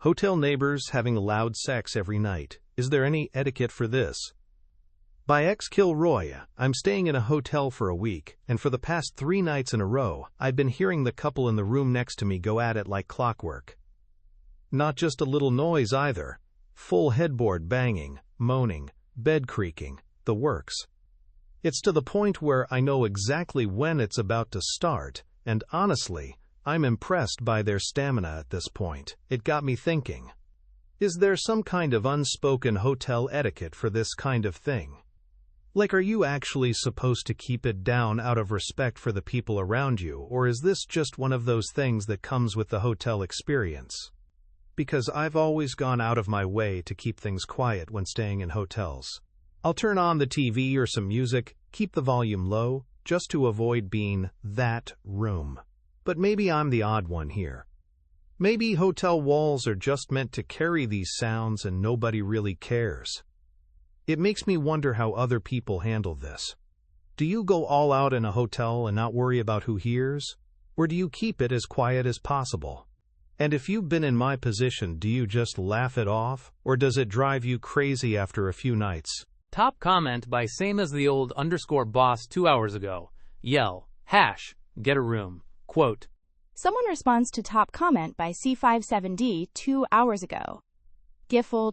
Hotel neighbors having loud sex every night. Is there any etiquette for this? By X Kilroy. I'm staying in a hotel for a week, and for the past 3 nights in a row, I've been hearing the couple in the room next to me go at it like clockwork. Not just a little noise either. Full headboard banging, moaning, bed creaking, the works. It's to the point where I know exactly when it's about to start, and honestly, I'm impressed by their stamina at this point. It got me thinking. Is there some kind of unspoken hotel etiquette for this kind of thing? Like, are you actually supposed to keep it down out of respect for the people around you, or is this just one of those things that comes with the hotel experience? Because I've always gone out of my way to keep things quiet when staying in hotels. I'll turn on the TV or some music, keep the volume low, just to avoid being that room. But maybe I'm the odd one here. Maybe hotel walls are just meant to carry these sounds and nobody really cares. It makes me wonder how other people handle this. Do you go all out in a hotel and not worry about who hears? Or do you keep it as quiet as possible? And if you've been in my position, do you just laugh it off? Or does it drive you crazy after a few nights? Top comment by same as the old _boss 2 hours ago. Yell, get a room. Quote. Someone responds to top comment by C57D 2 hours ago. Giffle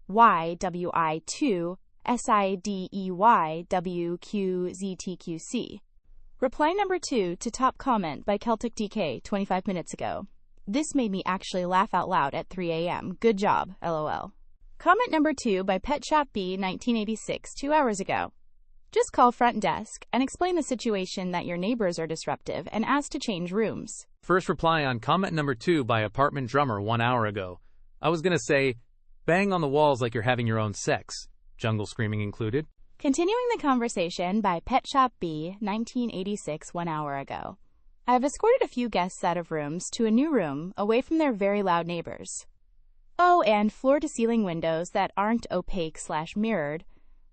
2YWI2 SIDEYWQZTQC. Reply number 2 to top comment by Celtic DK 25 minutes ago. This made me actually laugh out loud at 3 a.m. Good job, LOL. Comment number 2 by Pet Shop B 1986 2 hours ago. Just call front desk and explain the situation that your neighbors are disruptive and ask to change rooms. First reply on comment number 2 by Apartment Drummer 1 hour ago. I was gonna say, bang on the walls like you're having your own sex. Jungle screaming included. Continuing the conversation by Pet Shop B 1986 1 hour ago. I have escorted a few guests out of rooms to a new room away from their very loud neighbors. Oh, and floor-to-ceiling windows that aren't opaque/mirrored,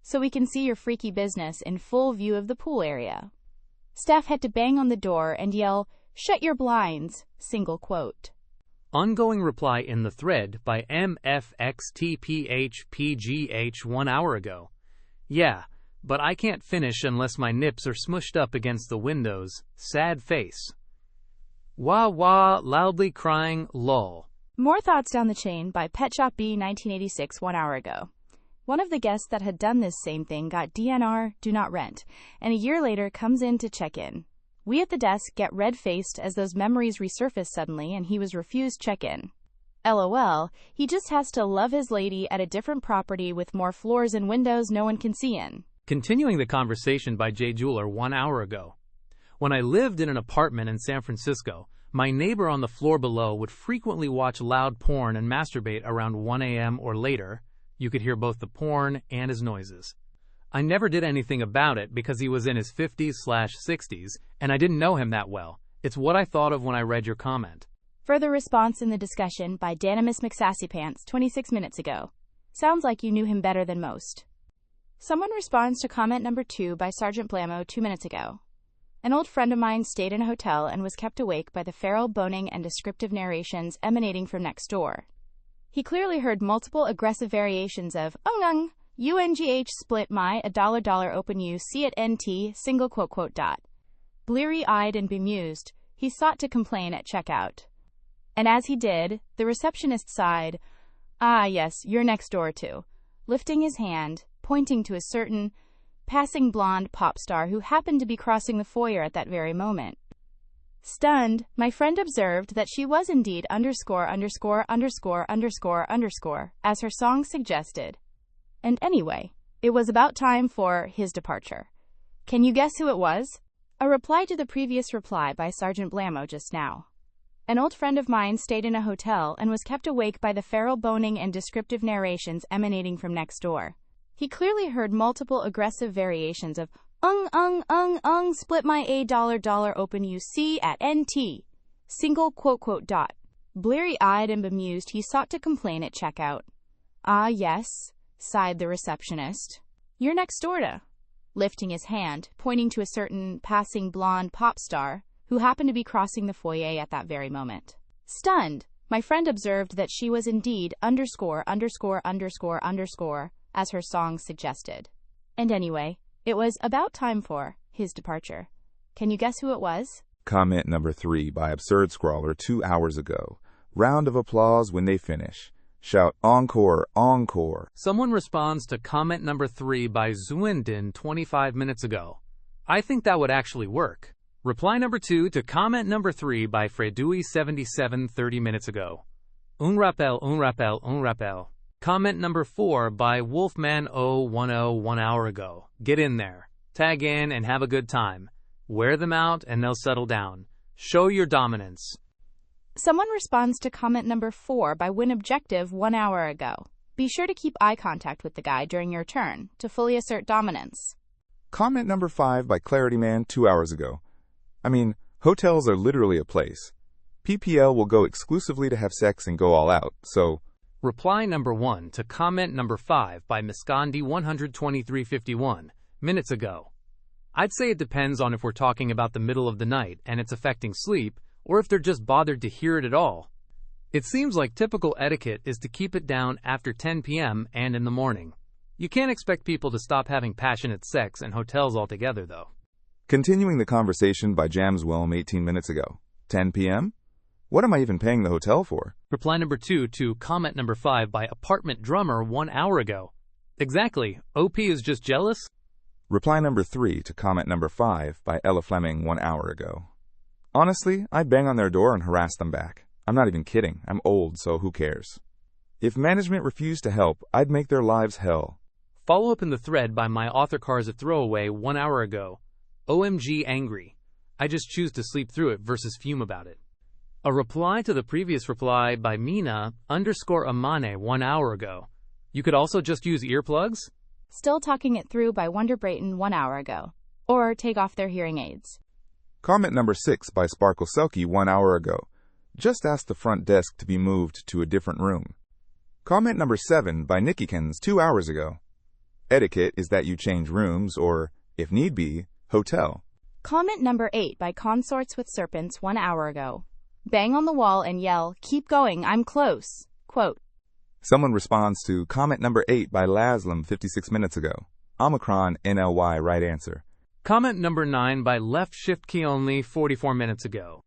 so we can see your freaky business in full view of the pool area. Staff had to bang on the door and yell, "Shut your blinds," single quote. Ongoing reply in the thread by MFXTPHPGH 1 hour ago. Yeah, but I can't finish unless my nips are smushed up against the windows. Sad face. Wah wah, loudly crying, lol. More thoughts down the chain by Pet Shop B 1986 1 hour ago. One of the guests that had done this same thing got DNR, do not rent, and a year later comes in to check in. We at the desk get red-faced as those memories resurface suddenly and he was refused check-in. LOL, he just has to love his lady at a different property with more floors and windows no one can see in. Continuing the conversation by Jay Jeweler 1 hour ago. When I lived in an apartment in San Francisco, my neighbor on the floor below would frequently watch loud porn and masturbate around 1 a.m. or later. You could hear both the porn and his noises. I never did anything about it because he was in his 50s/60s, and I didn't know him that well. It's what I thought of when I read your comment. Further response in the discussion by Danimus McSassypants 26 minutes ago. Sounds like you knew him better than most. Someone responds to comment number 2 by Sergeant Blammo 2 minutes ago. An old friend of mine stayed in a hotel and was kept awake by the feral boning and descriptive narrations emanating from next door. He clearly heard multiple aggressive variations of ung, UNGH split my $, open you see it NT single quote dot. Bleary-eyed and bemused, he sought to complain at checkout. And as he did, the receptionist sighed, "Ah yes, you're next door too," lifting his hand, pointing to a certain passing blonde pop star who happened to be crossing the foyer at that very moment. Stunned, my friend observed that she was indeed __________, as her song suggested. And anyway, it was about time for his departure. Can you guess who it was? A reply to the previous reply by Sergeant Blammo just now. An old friend of mine stayed in a hotel and was kept awake by the feral boning and descriptive narrations emanating from next door. He clearly heard multiple aggressive variations of ung, split my $, open you see at NT, single quote dot. Bleary-eyed and bemused, he sought to complain at checkout. "Ah, yes," sighed the receptionist. "You're next door to," lifting his hand, pointing to a certain passing blonde pop star who happened to be crossing the foyer at that very moment. Stunned, My friend observed that she was indeed underscore underscore underscore underscore, as her song suggested. And anyway, it was about time for his departure. Can you guess who it was? Comment number 3 by Absurd Scrawler 2 hours ago. Round of applause when they finish. Shout encore, encore. Someone responds to comment number 3 by Zuindin 25 minutes ago. I think that would actually work. Reply number 2 to comment number 3 by Fredui77 30 minutes ago. Unrappel, unrappel, unrappel. Comment number 4 by Wolfman010 1 hour ago. Get in there. Tag in and have a good time. Wear them out and they'll settle down. Show your dominance. Someone responds to comment number 4 by WinObjective 1 hour ago. Be sure to keep eye contact with the guy during your turn to fully assert dominance. Comment number 5 by ClarityMan 2 hours ago. I mean, hotels are literally a place. PPL will go exclusively to have sex and go all out, so... Reply number 1 to comment number 5 by Miskandi 12351 minutes ago. I'd say it depends on if we're talking about the middle of the night and it's affecting sleep, or if they're just bothered to hear it at all. It seems like typical etiquette is to keep it down after 10 p.m. and in the morning. You can't expect people to stop having passionate sex in hotels altogether, though. Continuing the conversation by Jamswelm 18 minutes ago. 10 p.m.? What am I even paying the hotel for? Reply number 2 to comment number 5 by Apartment Drummer 1 hour ago. Exactly. OP is just jealous? Reply number 3 to comment number 5 by Ella Fleming 1 hour ago. Honestly, I'd bang on their door and harass them back. I'm not even kidding. I'm old, so who cares? If management refused to help, I'd make their lives hell. Follow up in the thread by My Author Car's a Throwaway 1 hour ago. OMG angry. I just choose to sleep through it versus fume about it. A reply to the previous reply by Mina_Amane 1 hour ago. You could also just use earplugs? Still talking it through by Wonder Brayton 1 hour ago. Or take off their hearing aids. Comment number 6 by Sparkle Selkie 1 hour ago. Just ask the front desk to be moved to a different room. Comment number 7 by Nickykins 2 hours ago. Etiquette is that you change rooms or, if need be, hotel. Comment number 8 by Consorts with Serpents 1 hour ago. Bang on the wall and yell, "Keep going, I'm close." Quote. Someone responds to comment number 8 by Laslam 56 minutes ago. Omicron NLY right answer. Comment number 9 by Left Shift Key Only 44 minutes ago.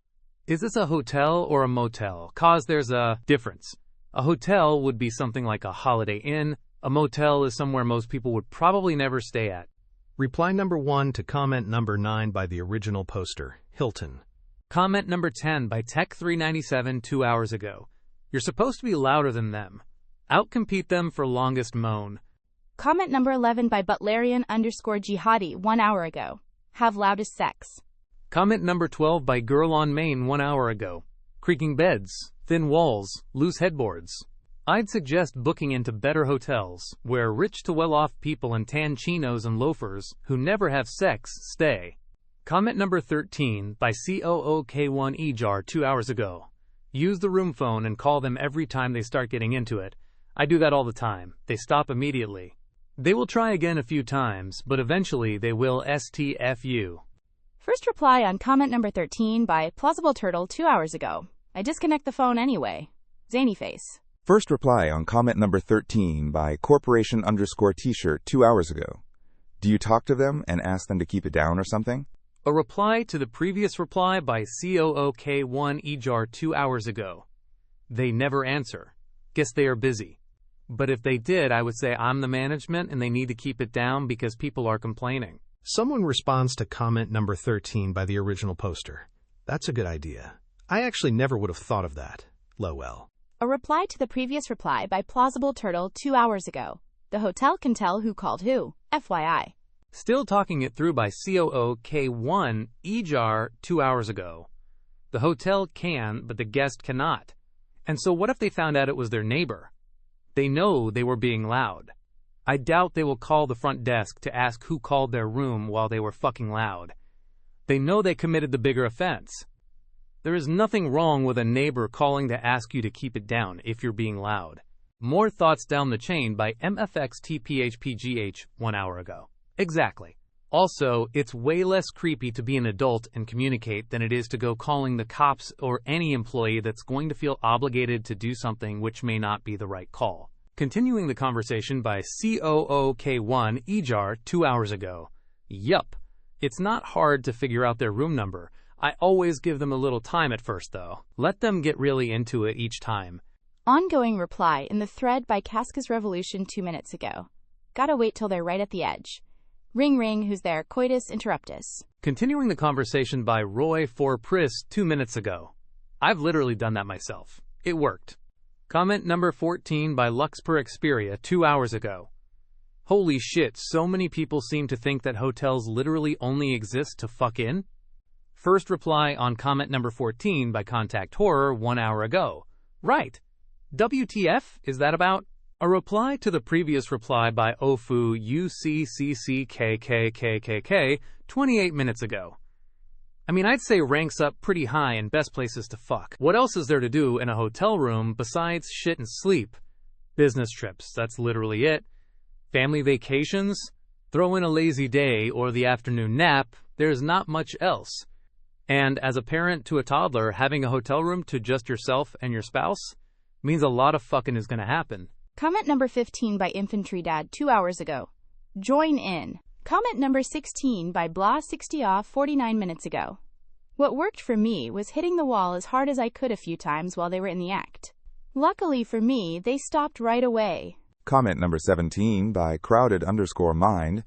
Is this a hotel or a motel? Cause there's a difference. A hotel would be something like a Holiday Inn. A motel is somewhere most people would probably never stay at. Reply number 1 to comment number 9 by the original poster, Hilton. Comment number 10 by Tech397 2 hours ago. You're supposed to be louder than them. Outcompete them for longest moan. Comment number 11 by Butlerian_Jihadi 1 hour ago. Have loudest sex. Comment number 12 by Girl on Main 1 hour ago. Creaking beds, thin walls, loose headboards. I'd suggest booking into better hotels, where rich to well-off people in tan chinos and loafers who never have sex stay. Comment number 13 by COOK1EJAR 2 hours ago. Use the room phone and call them every time they start getting into it. I do that all the time. They stop immediately. They will try again a few times, but eventually they will STFU. First reply on comment number 13 by Plausible Turtle 2 hours ago. I disconnect the phone anyway. Zany face. First reply on comment number 13 by Corporation_T-shirt 2 hours ago. Do you talk to them and ask them to keep it down or something? A reply to the previous reply by COOK1EJAR 2 hours ago. They never answer. Guess they are busy. But if they did, I would say I'm the management and they need to keep it down because people are complaining. Someone responds to comment number 13 by the original poster. That's a good idea. I actually never would have thought of that. Lowell. A reply to the previous reply by Plausible Turtle 2 hours ago. The hotel can tell who called who, FYI. Still talking it through by COOK1EJAR 2 hours ago. The hotel can, but the guest cannot. And so what if they found out it was their neighbor? They know they were being loud. I doubt they will call the front desk to ask who called their room while they were fucking loud. They know they committed the bigger offense. There is nothing wrong with a neighbor calling to ask you to keep it down if you're being loud. More thoughts down the chain by MFXTPHPGH 1 hour ago. Exactly. Also, it's way less creepy to be an adult and communicate than it is to go calling the cops or any employee that's going to feel obligated to do something which may not be the right call. Continuing the conversation by COOK1 Ejar 2 hours ago. Yup. It's not hard to figure out their room number. I always give them a little time at first, though. Let them get really into it each time. Ongoing reply in the thread by Casca's Revolution 2 minutes ago. Gotta wait till they're right at the edge. Ring ring, who's there? Coitus interruptus. Continuing the conversation by Roy for Pris 2 minutes ago. I've literally done that myself. It worked. Comment number 14 by Lux per Xperia 2 hours ago. Holy shit, so many people seem to think that hotels literally only exist to fuck in? First reply on comment number 14 by Contact Horror 1 hour ago. Right. WTF is that about? A reply to the previous reply by Ofu UCCCKKKKK 28 minutes ago. I mean, I'd say ranks up pretty high in best places to fuck. What else is there to do in a hotel room besides shit and sleep? Business trips, that's literally it. Family vacations? Throw in a lazy day or the afternoon nap, there's not much else. And as a parent to a toddler, having a hotel room to just yourself and your spouse means a lot of fucking is gonna happen. Comment number 15 by Infantry Dad 2 hours ago. Join in. Comment number 16 by Blah60off 49 minutes ago. What worked for me was hitting the wall as hard as I could a few times while they were in the act. Luckily for me, they stopped right away. Comment number 17 by crowded_mind_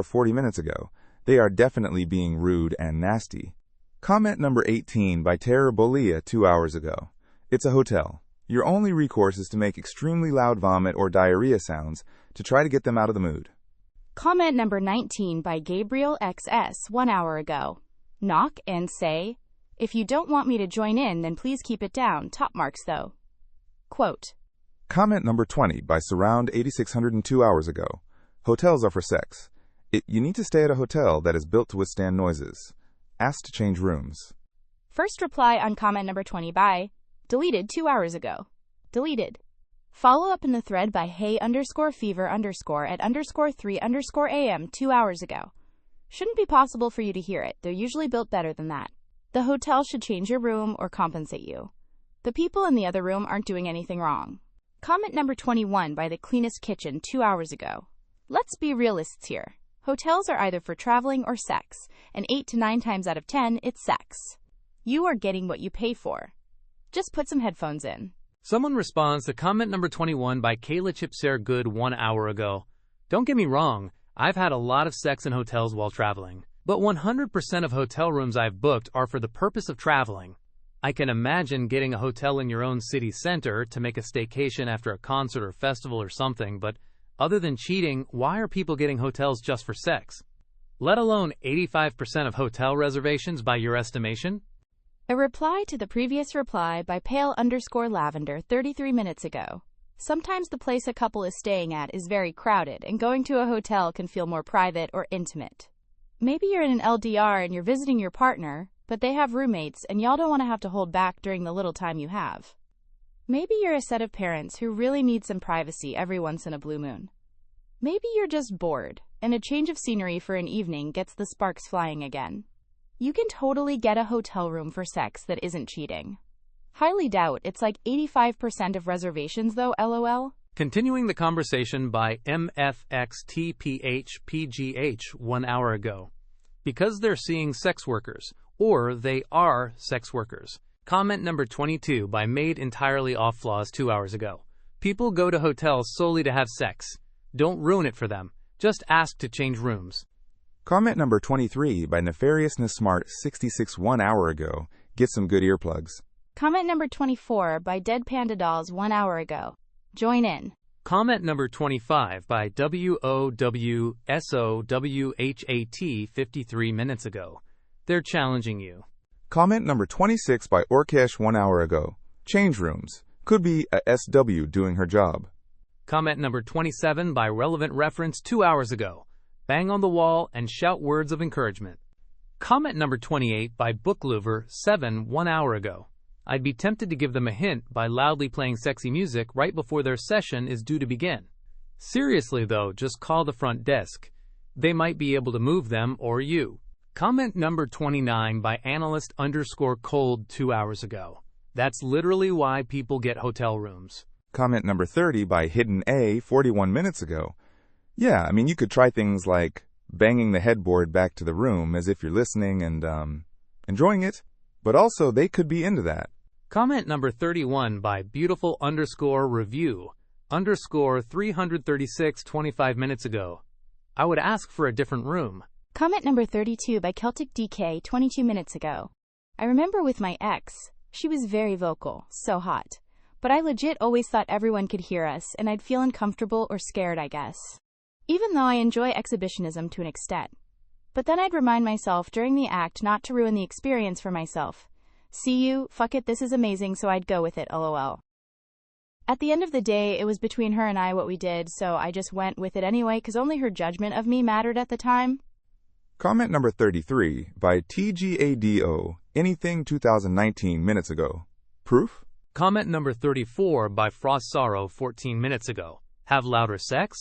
40 minutes ago. They are definitely being rude and nasty. Comment number 18 by Terror Bolia 2 hours ago. It's a hotel. Your only recourse is to make extremely loud vomit or diarrhea sounds to try to get them out of the mood. Comment number 19 by Gabriel XS 1 hour ago. Knock and say, if you don't want me to join in, then please keep it down. Top marks though. Quote. Comment number 20 by Surround 8602 hours ago. Hotels are for sex. You need to stay at a hotel that is built to withstand noises. Ask to change rooms. First reply on comment number 20 by Deleted 2 hours ago. Deleted. Follow up in the thread by hey_fever_ at _3_am 2 hours ago. Shouldn't be possible for you to hear it. They're usually built better than that. The hotel should change your room or compensate you. The people in the other room aren't doing anything wrong. Comment number 21 by The Cleanest Kitchen 2 hours ago. Let's be realists here. Hotels are either for traveling or sex, and 8 to 9 times out of 10, it's sex. You are getting what you pay for. Just put some headphones in. Someone responds to comment number 21 by Kayla Chipser Good 1 hour ago. Don't get me wrong, I've had a lot of sex in hotels while traveling, but 100% of hotel rooms I've booked are for the purpose of traveling. I can imagine getting a hotel in your own city center to make a staycation after a concert or festival or something, but other than cheating, why are people getting hotels just for sex? Let alone 85% of hotel reservations by your estimation? A reply to the previous reply by Pale_Lavender 33 minutes ago. Sometimes the place a couple is staying at is very crowded, and going to a hotel can feel more private or intimate. Maybe you're in an LDR and you're visiting your partner, but they have roommates and y'all don't want to have to hold back during the little time you have. Maybe you're a set of parents who really need some privacy every once in a blue moon. Maybe you're just bored, and a change of scenery for an evening gets the sparks flying again. You can totally get a hotel room for sex that isn't cheating. Highly doubt it's like 85% of reservations though, lol. Continuing the conversation by MFXTPHPGH 1 hour ago. Because they're seeing sex workers, or they are sex workers. Comment number 22 by Made Entirely Off Flaws 2 hours ago. People go to hotels solely to have sex. Don't ruin it for them. Just ask to change rooms. Comment number 23 by Nefariousness Smart 66 1 hour ago. Get some good earplugs. Comment number 24 by Dead Panda Dolls 1 hour ago. Join in. Comment number 25 by WOWSOWHAT 53 minutes ago. They're challenging you. Comment number 26 by Orkesh 1 hour ago. Change rooms. Could be a SW doing her job. Comment number 27 by Relevant Reference 2 hours ago. Bang on the wall and shout words of encouragement. Comment number 28 by Booklover 7 1 hour ago. I'd be tempted to give them a hint by loudly playing sexy music right before their session is due to begin. Seriously though, just call the front desk. They might be able to move them or you. Comment number 29 by analyst_cold 2 hours ago. That's literally why people get hotel rooms. Comment number 30 by hidden A 41 minutes ago. Yeah, I mean, you could try things like banging the headboard back to the room as if you're listening and, enjoying it, but also they could be into that. Comment number 31 by beautiful_review_336 25 minutes ago. I would ask for a different room. Comment number 32 by Celtic DK 22 minutes ago. I remember with my ex, she was very vocal, so hot. But I legit always thought everyone could hear us and I'd feel uncomfortable or scared, I guess. Even though I enjoy exhibitionism to an extent. But then I'd remind myself during the act not to ruin the experience for myself. See you, fuck it, this is amazing, so I'd go with it, lol. At the end of the day, it was between her and I what we did, so I just went with it anyway because only her judgment of me mattered at the time. Comment number 33 by TGADO, anything 2019 minutes ago. Proof? Comment number 34 by Frost Sorrow 14 minutes ago. Have louder sex?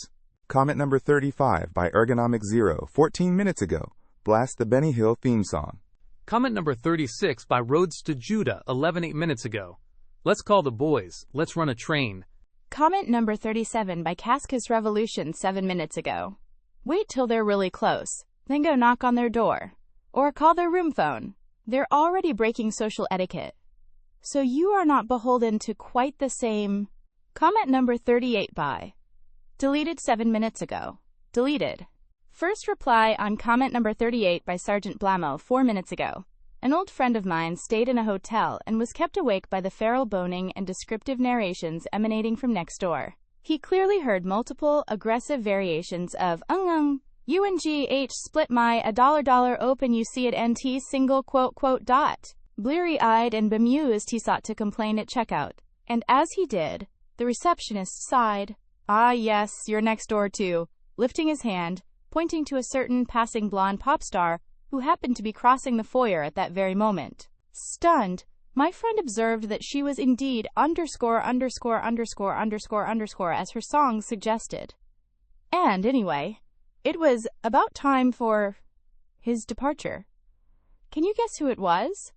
Comment number 35 by Ergonomic Zero 14 minutes ago. Blast the Benny Hill theme song. Comment number 36 by Roads to Judah 11 minutes ago. Let's call the boys. Let's run a train. Comment number 37 by Cascas Revolution 7 minutes ago. Wait till they're really close, then go knock on their door. Or call their room phone. They're already breaking social etiquette. So you are not beholden to quite the same. Comment number 38 by Deleted 7 minutes ago. Deleted. First reply on comment number 38 by Sergeant Blamo 4 minutes ago. An old friend of mine stayed in a hotel and was kept awake by the feral boning and descriptive narrations emanating from next door. He clearly heard multiple, aggressive variations of UNGH split my $, open you see it NT single quote quote dot. Bleary-eyed and bemused he sought to complain at checkout. And as he did, the receptionist sighed. Ah yes, you're next door too, lifting his hand, pointing to a certain passing blonde pop star who happened to be crossing the foyer at that very moment. Stunned, my friend observed that she was indeed _______ as her song suggested. And anyway, it was about time for his departure. Can you guess who it was?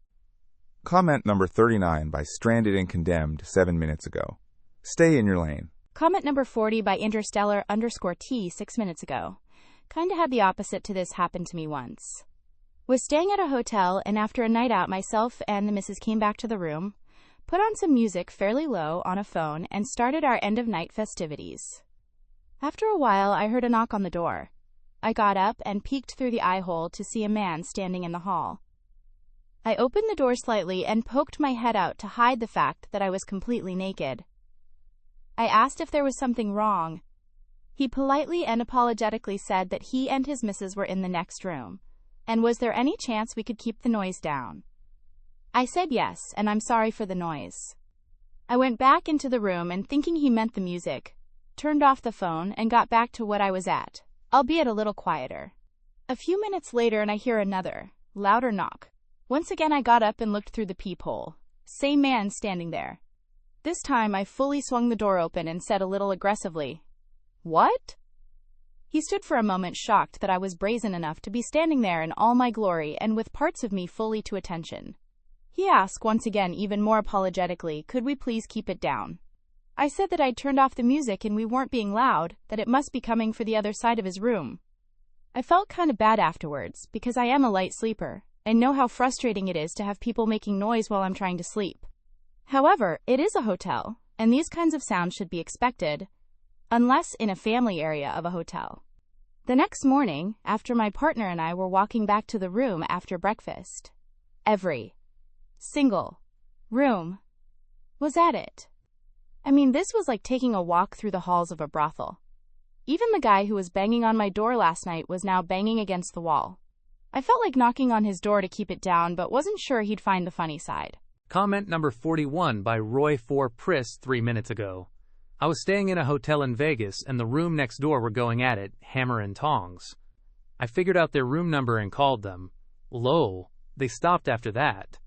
Comment number 39 by Stranded and Condemned 7 minutes ago. Stay in your lane. Comment number 40 by Interstellar_T 6 minutes ago. Kinda had the opposite to this happen to me once. Was staying at a hotel, and after a night out, myself and the missus came back to the room, put on some music fairly low on a phone, and started our end-of-night festivities. After a while, I heard a knock on the door. I got up and peeked through the eye-hole to see a man standing in the hall. I opened the door slightly and poked my head out to hide the fact that I was completely naked. I asked if there was something wrong. He politely and apologetically said that he and his missus were in the next room, and was there any chance we could keep the noise down? I said yes, and I'm sorry for the noise. I went back into the room and, thinking he meant the music, turned off the phone and got back to what I was at, albeit a little quieter. A few minutes later and I hear another, louder knock. Once again I got up and looked through the peephole. Same man standing there. This time I fully swung the door open and said a little aggressively, "What?" He stood for a moment shocked that I was brazen enough to be standing there in all my glory and with parts of me fully to attention. He asked once again, even more apologetically, could we please keep it down? I said that I'd turned off the music and we weren't being loud, that it must be coming for the other side of his room. I felt kind of bad afterwards, because I am a light sleeper, and know how frustrating it is to have people making noise while I'm trying to sleep. However, it is a hotel, and these kinds of sounds should be expected, unless in a family area of a hotel. The next morning, after my partner and I were walking back to the room after breakfast, every single room was at it. I mean, this was like taking a walk through the halls of a brothel. Even the guy who was banging on my door last night was now banging against the wall. I felt like knocking on his door to keep it down, but wasn't sure he'd find the funny side. Comment number 41 by Roy4Pris 3 minutes ago. I was staying in a hotel in Vegas, and the room next door were going at it, hammer and tongs. I figured out their room number and called them. Lol, they stopped after that.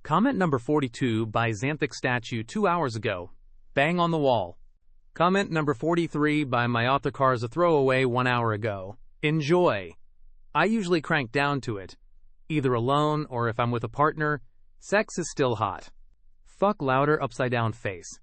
Comment number 42 by Xanthic Statue 2 hours ago. Bang on the wall. Comment number 43 by My Author Car is a Throwaway 1 hour ago. Enjoy. I usually crank down to it. Either alone or if I'm with a partner, sex is still hot. Fuck louder upside down face.